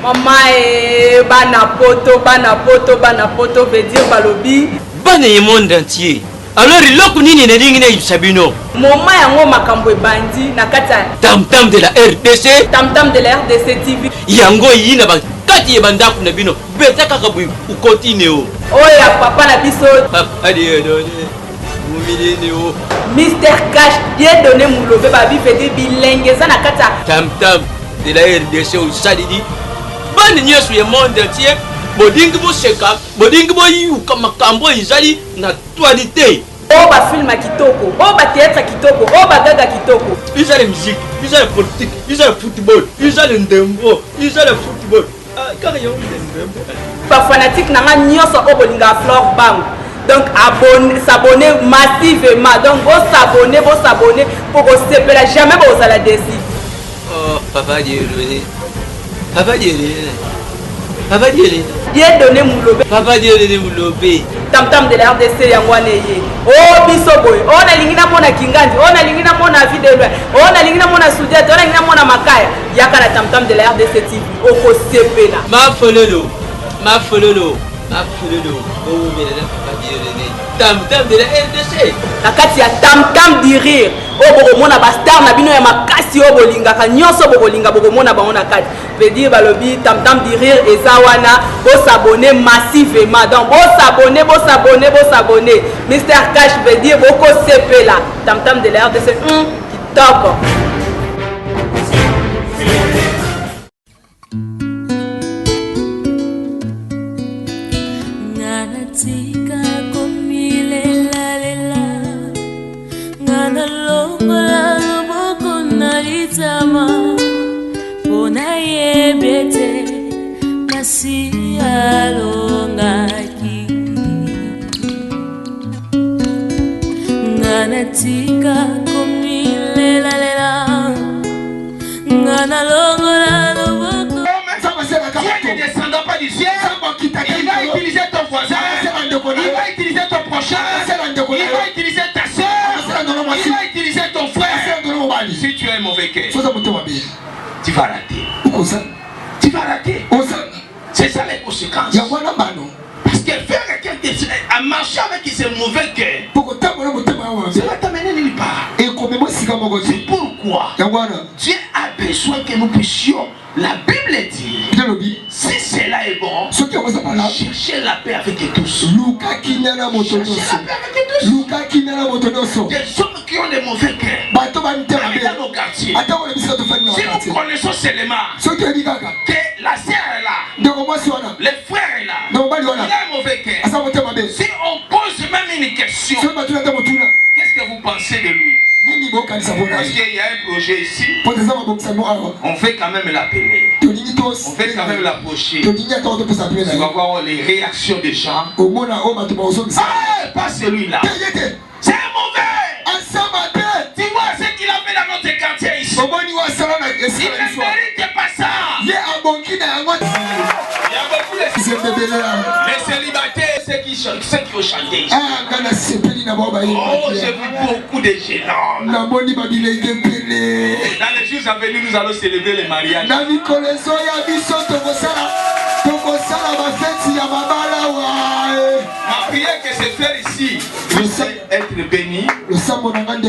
Maman est banapoto veut dire balobi. Bana le monde entier. Alors il a connu les lignes Sabino. Maman yango makambo bandi na kata. Tam tam de la RDC. Tam tam de la RDC TV. Yango yina ba kati banda kuna bino. Beta kakabu u continue. Oya papa na biso. Papa de donner. Mumilene. Mr Cash bien donné Moulobe babi veut dire bilingue ça na kata. Tam tam de la RDC au Sadidi. Bana nyesu le monde entier. Bodingi bo seka, bodingi bo yu kama kambo izali na actualité. Oh ba film kitoko, oh ba théâtre kitoko, oh ba gaga kitoko. Izali musique, izali politique, izali football, izali ndembo, izali football. Ah, kaka yo ndembo. Ba fanatique nanga nyoso obolinga Flore Bang. Donc s'abonner massivement. Donc s'abonner pour que sepela jamais vous allez décider. Oh, papa Dieu. Papa Dieu. Papa Dieu. Bien donné Moulobe. Papa Dieu Moulobe. Tam tam de la RDC yangwane ye. Oh bisoboy. On a lingina mona kingandi. On a lingina mona vidéo. On a lingina mona soudette. On a lingina mona makaya. Yaka la tam tam de la RDC TV. Oko sepela. Ma fololo. Oh mais là papa Dieu. Tam tam de la RDC. La kati ya tam tam di rire. Oh boko mona ba star na bino ya makasi o bolinga ka nyonso boko linga boko mona ba ona kati. Veut dire balobi tam tam di rire ezawana bo s'abonner massivement. Donc bo s'abonner. Mr Cash veut dire boko sepela. Tam tam de l'air de ce kitoko. Tika komile la lela ngana longola loboko. Dieu ne descendra pas du ciel. Il va utiliser ton voisin. Il va utiliser ton prochain. Il va utiliser ta soeur. Il va utiliser ton frère. Si tu as un mauvais cœur, tu vas rater. Tu vas rater. C'est ça les conséquences. Parce que faire quelqu'un à marcher avec ce mauvais cœur, ça va t'amener nulle part. C'est pourquoi Dieu a besoin que nous puissions. La Bible dit, si cela est bon, cherchez la paix avec tous. Cherchez la paix avec tous. Des hommes qui ont des mauvais cœurs dans nos quartiers. Si nous connaissons seulement que la sœur est là, les frères est là, il a un mauvais cœur. Si on pose même une question, qu'est-ce que vous pensez de lui? Parce qu'il y a un projet ici, on fait quand même l'appeler. On fait quand même l'approcher. Tu vas voir les réactions des gens. Ah, pas celui-là. C'est un mauvais. Tu vois ce qu'il a fait dans notre quartier ici. Il ne mérite pas ça. Il y a beaucoup de les célibataires, ceux qui ont chanté ici. Oh, j'ai vu beaucoup de gênants. Dans les jours à venir, nous allons célébrer les mariages. Ma prière que ces frères ici puissent être bénis. C'est son chemin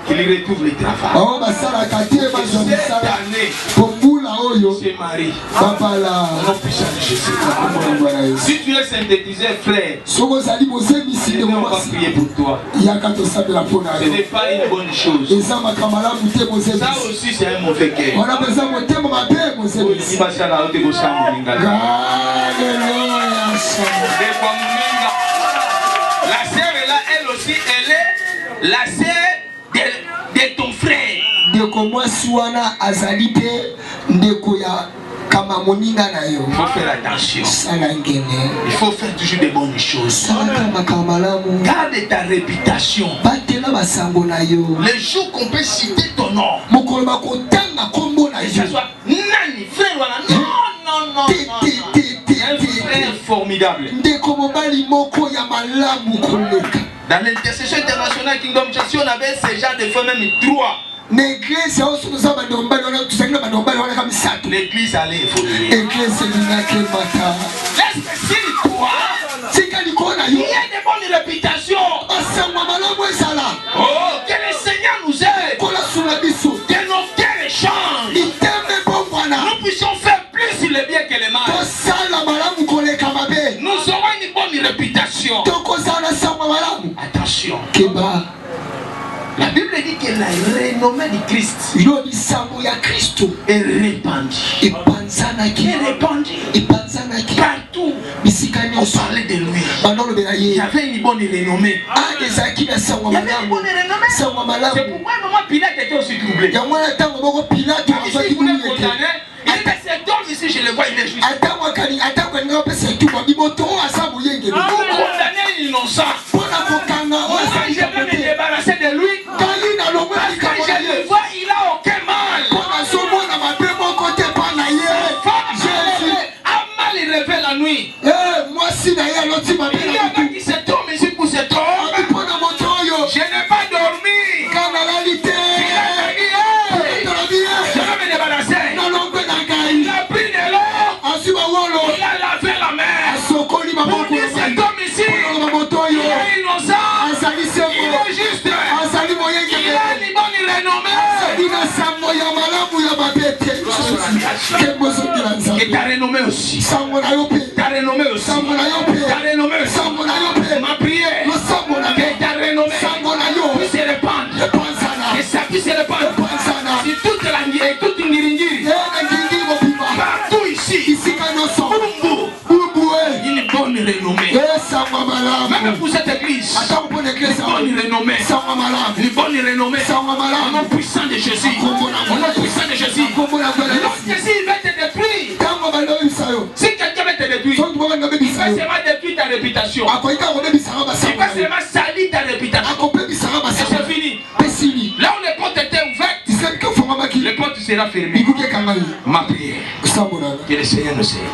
qu'il retrouve le travail. Cette année, c'est Marie. Au nom puissant de Jésus. Si tu es synthétisé, frère, on va prier pour toi. Ce n'est pas une bonne chose. Ça aussi, c'est un mauvais cœur. La sœur est là, elle aussi, elle est la sœur de ton frère. Il faut faire attention. Il faut faire toujours des bonnes choses. Garde ta réputation. Les jours qu'on peut citer ton nom, que ce soit Nani, frère, non. Un frère formidable. Dans l'intercession internationale Kingdom Church, on avait ces gens de frères, même 3. L'église allait évoluer. Laisse-toi. Il y a des bonnes réputations. Oh, que le Seigneur nous aide. Que nos cœurs changent. Nous puissions faire plus sur le bien que le mal. Nous aurons une bonne réputation. Attention. La Bible dit que la renommée du Christ est répandue. Partout. On parlait de lui. Il y avait une bonne renommée. C'est pourquoi maman Pilate était aussi troublé. Il voulait condamner. Il était cet homme ici, je le vois, il est juste. Pour condamner l'innocent. Moi, je veux me débarrasser de lui. Parce que je le vois, il n'a aucun mal. A mal, il rêvait la nuit. Il y a qui se tombe ici pour se tromper. Je n'ai pas dormi. Il a me débarrasser. Il a pris de l'eau. Il a lavé la mer. Pour dire cet homme ici, il est innocent. Il est juste. Il a une bonne renommée. Et ta renommée aussi. Ta renommée aussi. Ta renommée aussi. Ma prière. Que ta renommée puisse se répandre. Que ça puisse se répandre. Si toute la toute une partout ici. Une bonne renommée. Même pour cette église. Une bonne renommée. Une bonne renommée. Au nom puissant de Jésus. Au nom puissant de Jésus. Lorsque Jésus va te détruire. Si quelqu'un va te détruire, il va seulement détruire ta réputation. Il va seulement salir ta réputation. C'est fini. Là où les portes étaient ouvertes, les portes seront fermées. Ma prière. Que le Seigneur nous aide.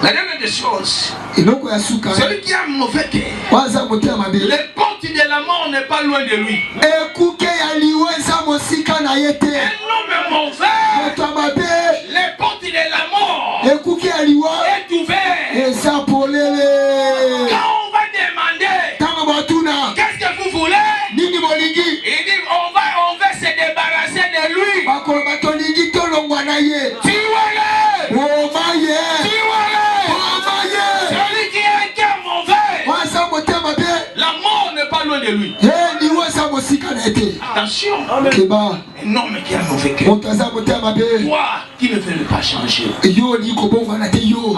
La dernière des choses, celui qui a un mauvais cœur, les portes de la mort n'est pas loin de lui. Un homme mauvais, les portes de la mort est ouverte. Quand on va demander, qu'est-ce que vous voulez? Il dit, on va se débarrasser de lui. Celui qui a un cœur mauvais, la mort n'est pas loin de lui. Attention, un homme qui a un mauvais cœur. Toi qui ne veux pas changer,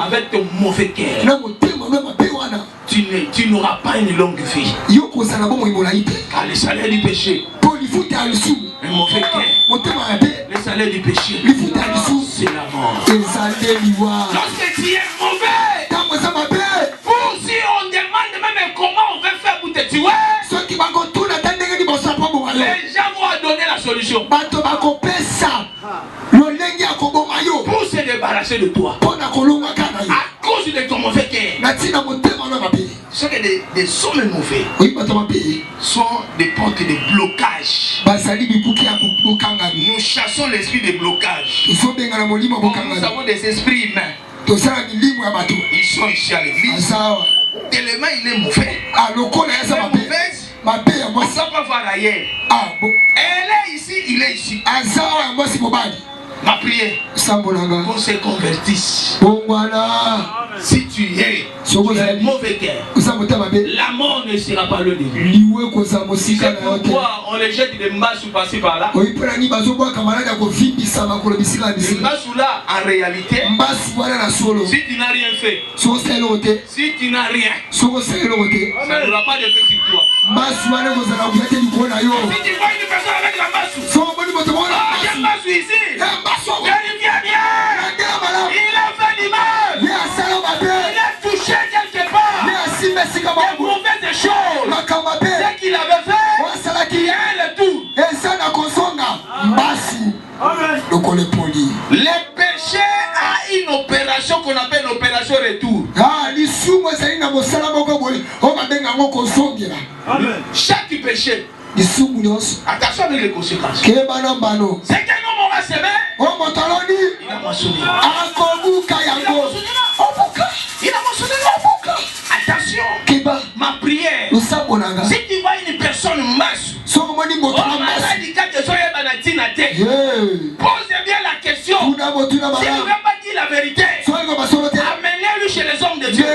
avec ton mauvais cœur, tu n'auras pas une longue vie. Car le salaire du péché, un mauvais cœur, le salaire du péché, c'est la mort. Lorsque tu es mauvais, pour si on demande même comment on veut faire pour te tuer, les gens vont donner la solution. Pour se débarrasser de toi, à cause de ton mauvais cœur. Ce que des hommes mauvais sont des portes de blocage. Nous chassons l'esprit de blocage. Nous avons des esprits humains. Ils sont ici à l'église. Tellement il est mauvais. Elle est mauvaise. On ne peut pas voir ailleurs. Elle est ici, il est ici. Ma prière, qu'on se convertisse. Si tu es mauvais cœur, la mort ne sera pas loin de lui. C'est pourquoi on les jette des massous par-ci par-là. Les massous là, en réalité, si tu n'as rien fait, si tu n'as rien, ça n'aura pas d'effet sur toi. Si tu vois une personne avec la massou, il y a un massou ici, vérifie bien. Il a fait l'image. Il a touché quelque part des mauvaises choses. Ce qu'il avait fait, il y a un retour. Le péché a une opération qu'on appelle l'opération retour. Chaque péché Attention avec les conséquences. C'est qu'un homme aura semé. Il a moissonné. Il a moissonné. Attention. Ma prière. Si tu vois une personne masse, pose bien la question. Si tu ne veux pas dire la vérité, amenez-le chez les hommes de Dieu.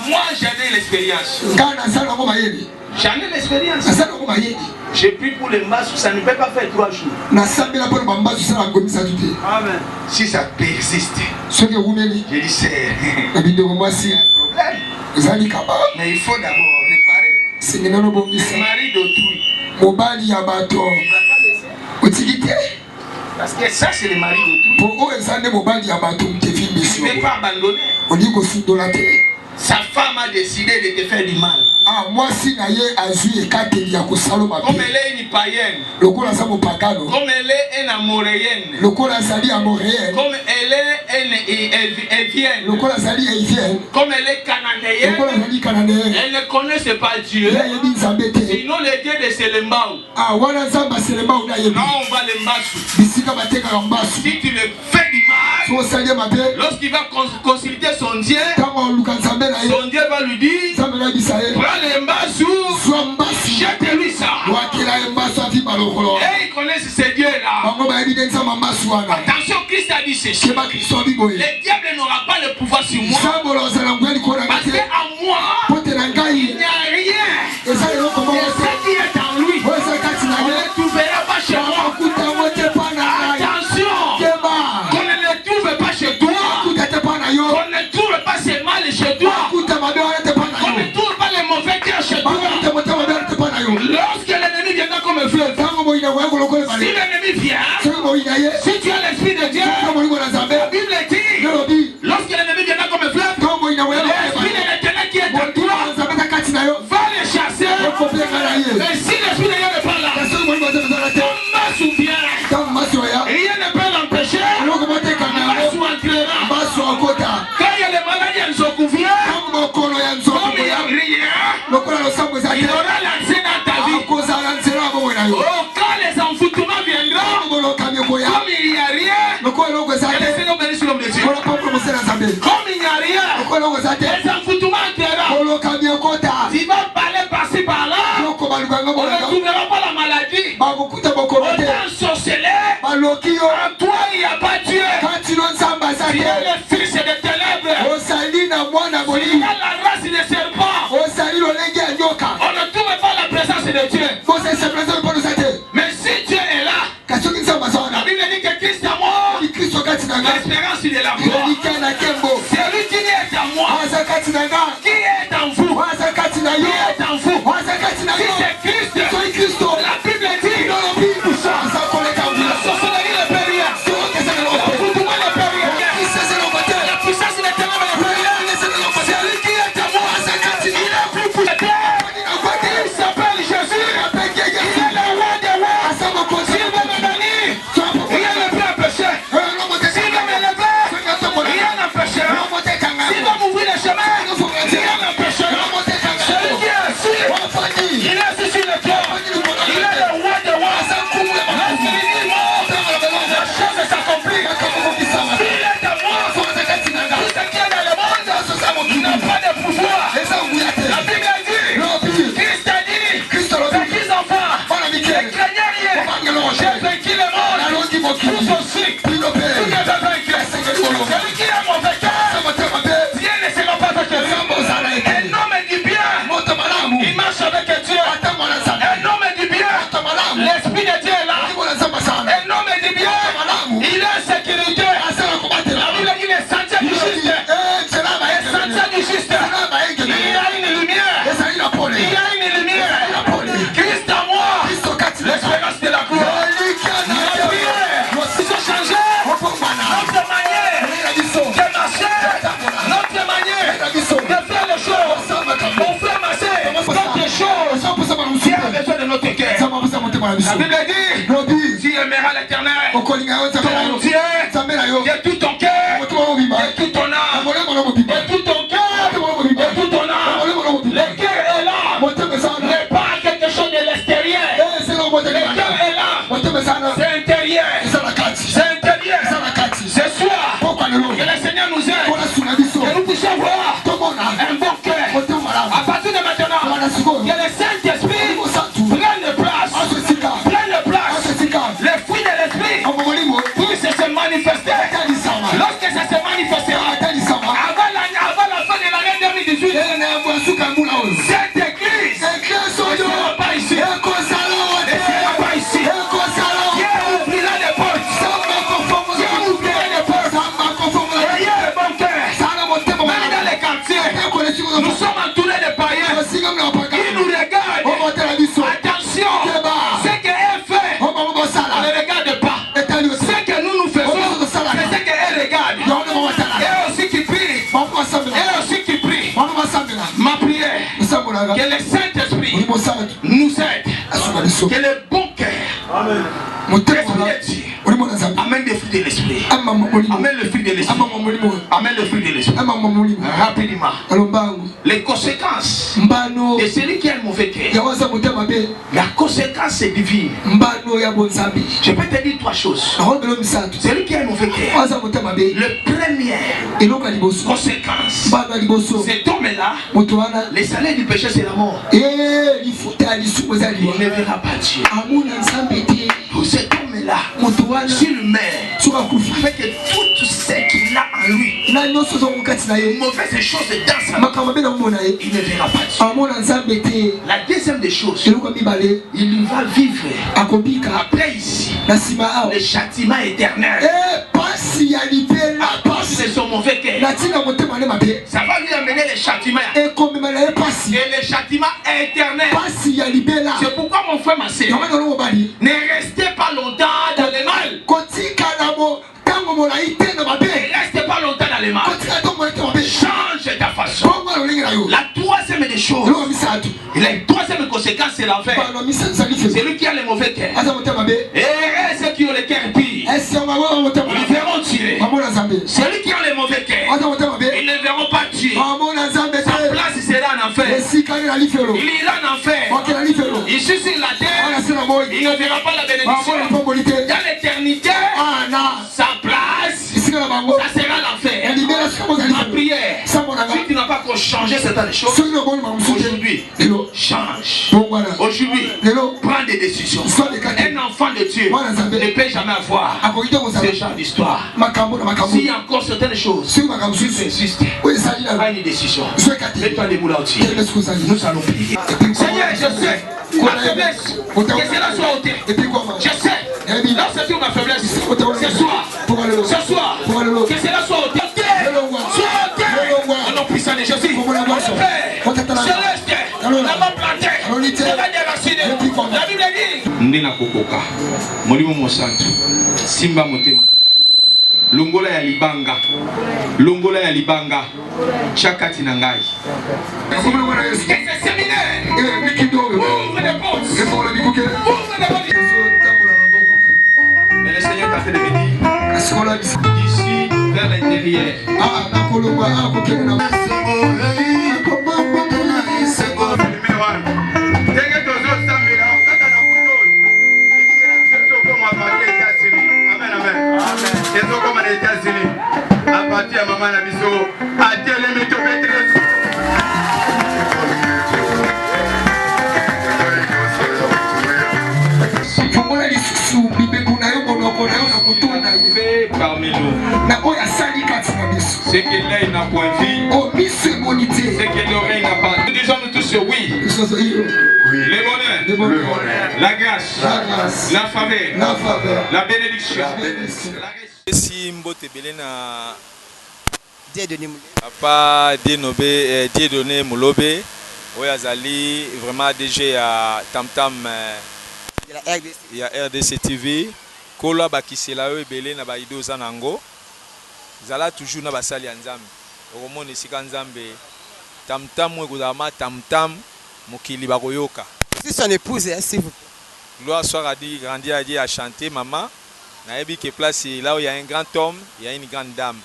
Moi, j'en ai l'expérience. J'en ai l'expérience. J'ai pris pour les masses, ça ne peut pas faire 3 jours. Amen. Si ça persiste, je dis c'est un problème. Mais il faut d'abord réparer. Le mari d'autrui. Il ne va pas laisser. Parce que ça c'est le mari d'autrui. Tu ne peux pas abandonner. Sa femme a décidé de te faire du mal. Comme elle est une païenne, comme elle est une amoréenne, comme elle est une évienne, comme elle est cananéenne, elle ne connaissait pas Dieu. Sinon les dieux de Selembao. Non, on va les mbassu. Si tu le fais du mal, lorsqu'il va consulter son Dieu, son Dieu va lui dire, prends les mbassu, jette-lui ça. Et ils connaissent ces dieux-là. Attention, Christ a dit ceci. Le diable n'aura pas le pouvoir sur moi. Parce qu'à moi, il n'y a rien. Et ce qui est en lui, on ne le trouvera pas chez moi. Attention, qu'on ne le trouve pas chez toi. Qu'on ne trouve pas ces mal chez toi. Qu'on ne trouve pas les mauvais cœurs chez toi. Lorsque l'ennemi viendra comme un fleuve, si l'ennemi vient, si tu as l'esprit de Dieu, la Bible dit, lorsque l'ennemi viendra comme un fleuve, l'esprit de l'Éternel qui est en toi va les chasser. Et si l'esprit de Dieu n'est pas là, ton masse ou bien, rien ne peut l'empêcher. Masse ou entrera. Quand il y a les maladies, elles sont couvertes. Comme il n'y a rien, il aura lancé dans ta vie. Oh, quand les enfoutements viendront, comme il n'y a rien, laissez-nous bénir sur l'homme de Dieu. Comme il n'y a rien, les enfoutements entreront. Tu vas parler par-ci par-là, on ne trouvera pas la maladie. Autant sorceller, en toi il n'y a pas Dieu. Tu es le fils des ténèbres. Tu es la race des serpents. On ne trouve pas la présence de Dieu. Mais si Dieu est là, la Bible dit que Christ est mort, l'espérance il est la mort. C'est lui qui est en moi, qui est en vous, qui est en vous. Si c'est Christ, la Bible dit, la sorcellerie ne peut rien, l'envoûtement ne peut rien, la puissance de ténèbres ne peut rien. C'est lui qui est en moi, il est plus puissant. Il s'appelle Jésus, il est le roi des rois. S'il veut me bénir, rien ne peut empêcher. S'il veut me lever, rien n'empêchera. S'il va m'ouvrir le chemin, rien n'empêchera. Celui qui est assis, il est assis sur le trône. Il est le roi des rois. Lorsqu'il dit mort, la chose s'accomplit. S'il est à moi, tout ce qui est dans le monde n'a pas de pouvoir. La Bible dit, Christ a dit, mes fils enfants, ne craignez rien. J'ai vaincu le monde. Tous aussi, tout est vaincu. Celui qui a mon vainqueur, Dieu ne sera pas avec lui. Un homme du bien, il marche avec Dieu. Un homme du bien, l'esprit de Dieu est là. Un homme du bien, il est en sécurité. La Bible dit les sentiers du juste. Les sentiers du juste. Il y a une lumière. Il y a une lumière. Christ en moi, l'espérance de la gloire. Ils ont changé notre manière de marcher, notre manière de faire les choses. On fait marcher d'autres choses qui a besoin de notre cœur. La Bible dit, tu aimeras l'Éternel, ton Dieu, de tout ton cœur, de toute ton âme, de tout ton cœur, de toute ton âme. Le cœur est là, n'est pas quelque chose Que le Saint-Esprit prenne place. Prenne place. Les fruits de l'Esprit puissent se manifester. Lorsque ça se manifestera, avant la fin de l'année 2018, cette église ne sera pas ici. Ne sera pas ici. Dieu ouvrira les portes. Dieu ouvrira les portes. Ayez le bon cœur. Même dans les quartiers, nous sommes entourés de païens. Ils nous regardent. Attention, ce qu'elle fait, on ne regarde pas. Ce que nous faisons, c'est ce qu'elle regarde. Elle aussi qui prie. Elle aussi qui prie. Ma prière, que le Saint-Esprit nous aide. Que le bon cœur. Amène les fruits de l'esprit. Amène le fruit de l'esprit. Amène le fruit de l'esprit. Rapidement. Les conséquences de celui qui a le mauvais cœur. La conséquence c'est divine. Je peux te dire trois choses. Celui qui a le mauvais cœur. Le premier conséquence, cet homme-là, le salaire du péché c'est la mort. Il ne verra pas Dieu. Pour cet homme-là, s'il meurt, avec tout ce qu'il a en lui, mauvaise chose dans sa vie, il ne verra pas Dieu. La deuxième des choses, il va vivre après ici le châtiment éternel. C'est son mauvais cœur. Ça va lui amener le châtiment. Et le châtiment éternel. C'est pourquoi mon frère, ma soeur, ne restez pas longtemps dans le mal. Ne restez pas longtemps dans le mal. Change ta façon. La troisième des choses, et la troisième conséquence, c'est l'enfer. C'est lui qui a le mauvais cœur. Et ceux qui ont le cœur pire, ils verront Dieu. Celui qui a le mauvais cœur, ils ne verront pas Dieu. Sa place sera en enfer. Il ira en enfer. Ici sur la terre, il ne verra pas la bénédiction. Dans l'éternité, sa place, ça sera l'enfer. Ma prière, si tu n'as pas encore changé certaines choses, aujourd'hui, change. Aujourd'hui, prends des décisions. Un enfant de Dieu ne peut jamais avoir ce genre d'histoire. S'il y a encore certaines choses, si tu insistes, prends une décision. Mets-toi les moules au-dessus. Nous allons prier. Seigneur, je sais ma faiblesse, que cela soit ôté. Je sais, là c'est sur ma faiblesse. Ce soir, que cela soit ôté. Soit ôté. Au nom puissant de Jésus. Mon Père, céleste, là-bas planté, ça va déraciner. La Bible dit Ndena Kokoka, Molimo Mosantu, Simba Motema, Longola ya Libanga, Chakati Nangai. Et ce séminaire, ouvre les portes. Ouvre les portes. Mais le Seigneur t'a fait de me dire d'ici vers l'intérieur. Comme les États-Unis, à partir de Maman Nabiso, à Téléméto Pétresse. Parmi nous, ce que l'œil n'a point vu, ce que l'oreille n'a pas. Nous disons tous oui. Le bonheur, la grâce, la faveur, la bénédiction. Si mbote belena papa Dieudonné Moulobe oyazali vraiment DG à Tamtam il y a RDC TV kola bakisela yo ebele na baido zanango zala toujours na basali ya Nzambe okomona esika Nzambe Tamtam ekozama Tamtam mokili bakoyoka si son épouse est s'il vous plaît. Gloire soit à Dieu, grandir à Dieu, à chanter maman. Naebi que place là où il y a un grand homme, il y a une grande dame.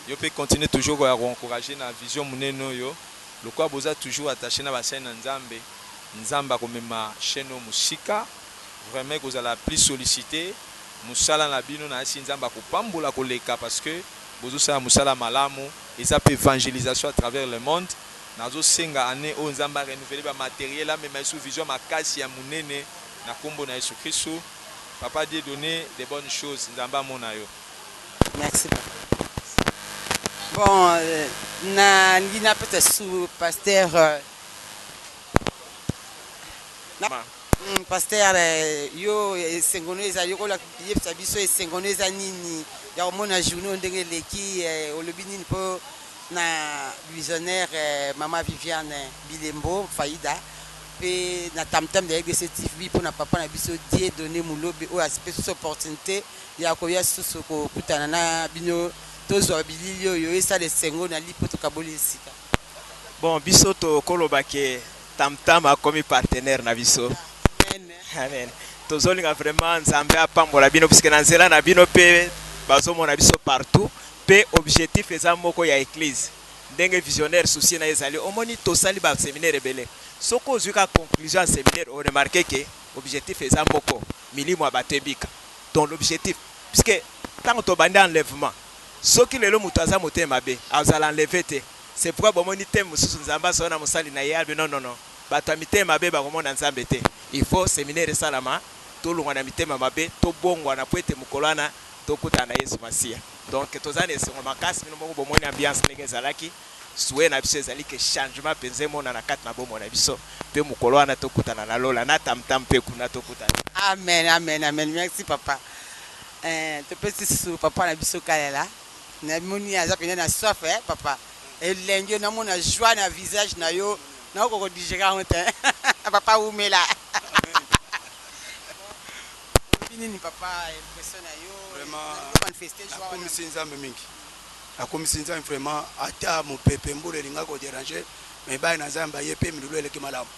Je peux continuer toujours à encourager la vision moneno yo. Le quoi boza toujours attaché na bassin Nzambe. Nzamba comme ma chaîne musika. Vraiment que vous allez plus solliciter. Musala na bino na si Nzamba ko pambola ko leka parce que bozo sa musala malamu et ça peut évangélisation à travers le monde. nazo senga année o nzamba renouveler ba matériel mais ma sous vision makasi ya munene na kombo na Yesu Kristo. Papa Dieu donner des bonnes choses nzamba mona yo. Merci. Bon, na ngina peut-être sous pasteur pasteur yo sengoneza yo kola yepsa biso sengoneza nini ya omona journée ndenge leki olobi nini po na visionnaire Maman Viviane Bilembo Faïda pe na tamtam de XTV pour na papa na biso die donner mulobe o aspect cette opportunité ya ko ya susu ko kutana na bino tozo bililio yo esa de sengo na lipo to kaboli sika. Bon biso to koloba ke tamtam a comme partenaire na biso. Amen. Tozolinga vraiment nzambe apambola bino puisque na nzela na bino pe bazomona biso partout pe objectif eza moko ya église ndenge visionnaire souci na ezali omoni tosali ba séminaire belé soko zuka conclusion séminaire on remarqué que objectif eza moko milimo abatebika donc l'objectif puisque tant to bandi enlèvement soki lelo mutu aza motema be azala enlever te c'est pourquoi bomoni thème mususu nzamba sona musali na yabe non bato mitema be ba komona nzambe te il faut séminaire salama to lungwa na mitema mabe to bongwa na poete mukolana to kutana Yesu Masia. Donc tozane se makasi mino moko bomoni ambiance ndenge zalaki souhait na biso ezali ke changement penze mona na kati na bomo na biso pe mukolana to kutana na lola na tamtam pe kuna to kutana. Amen. Merci papa. Te petit sou papa na biso kalela. Na moni aza pena na soif papa. Et l'endio na mona joie na visage na yo. Na ko digérer honte. Papa umela. Nini papa impression na yo vraiment manifester joie comme si nzambe mingi akomisi nzambe vraiment ata mopepe mbule linga ko déranger mais ba na nzambe yepe milulo eleki malamu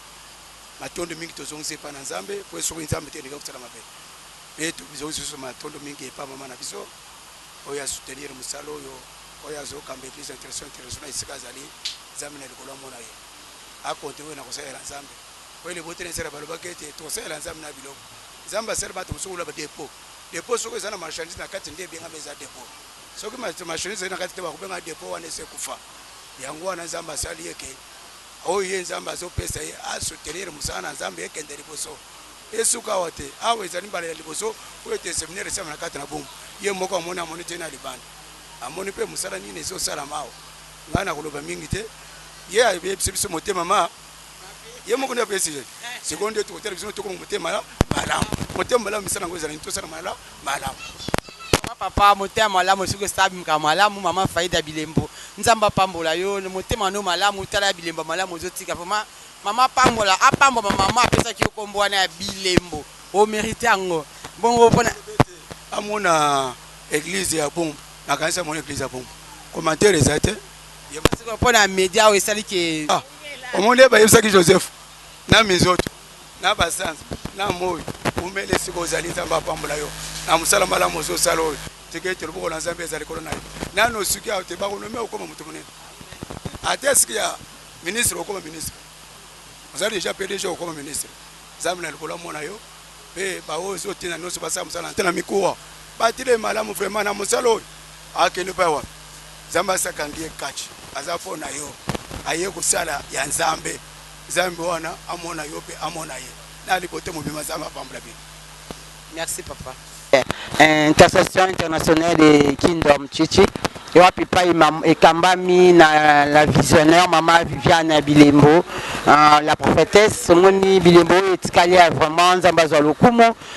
matondo mingi tozongise pa na nzambe po soko nzambe te linga kusala mabe et tu bizongise matondo mingi pa mama na biso oya soutenir musalo yo oya zo kambe église internationale isika zali nzambe na likolo mona ye akonte na kosala nzambe ko ile botere sera baloba kete to sala nzambe na biloko Zamba serba to sokula ba depot soko ezana marchandise na kati nde benga meza depot soki marchandise na kati te ba kubenga depot wana se kufa yango wana nzamba sali yeke oye nzamba zo pesa ye a soutenir musana nzamba yeke ndeli boso esuka wote awe ezani mbala ya liboso po ete seminaire sama na kati na bomu ye moko amona amoni te na libanda amoni pe musala nini zo sala mao ngana koloba mingi te ye ayebiso motema ma ye moko na pesi seconde to television to ko motema malamu motema malamu misana ngoza ni to sana malamu papa motema malamu suko sabi malamu Maman Faïda Bilembo nzamba pambola yo motema no malamu tala Bilembo malamu zotika vraiment Maman pambola apambo mama pesa ki okombo na Bilembo o mérite ngo bongo pona amona église ya bombe na kanisa mon église ya bombe commentaire ezate ye masiko pona média o esali ke omonde ba yebisa ki Joseph na mizoto na basanza na moyo umele siko zali nzamba pambola yo na musala malamu so salo tikete lubuko na nzambe ezali kolona na no suki aute ba konome okoma mutu munene ateski ya ministre okoma ministre ozali déjà PDG okoma ministre nzambe na likola mona yo pe ba ozo tina no so basa musala ntana mikuwa batile malamu vraiment na musalo akene pa wa nzamba sakangie kachi azapo na yo aye kusala ya nzambe nzambe wana amona yo pe amona ye na libote mobima nzamba pambola bi. Merci papa. Intercession internationale de Kingdom Chichi. Et puis papa et Kambami la visionnaire Maman Viviane Bilembo, la prophétesse Moni Bilembo et Tikalia vraiment Zambazwa Lokumo.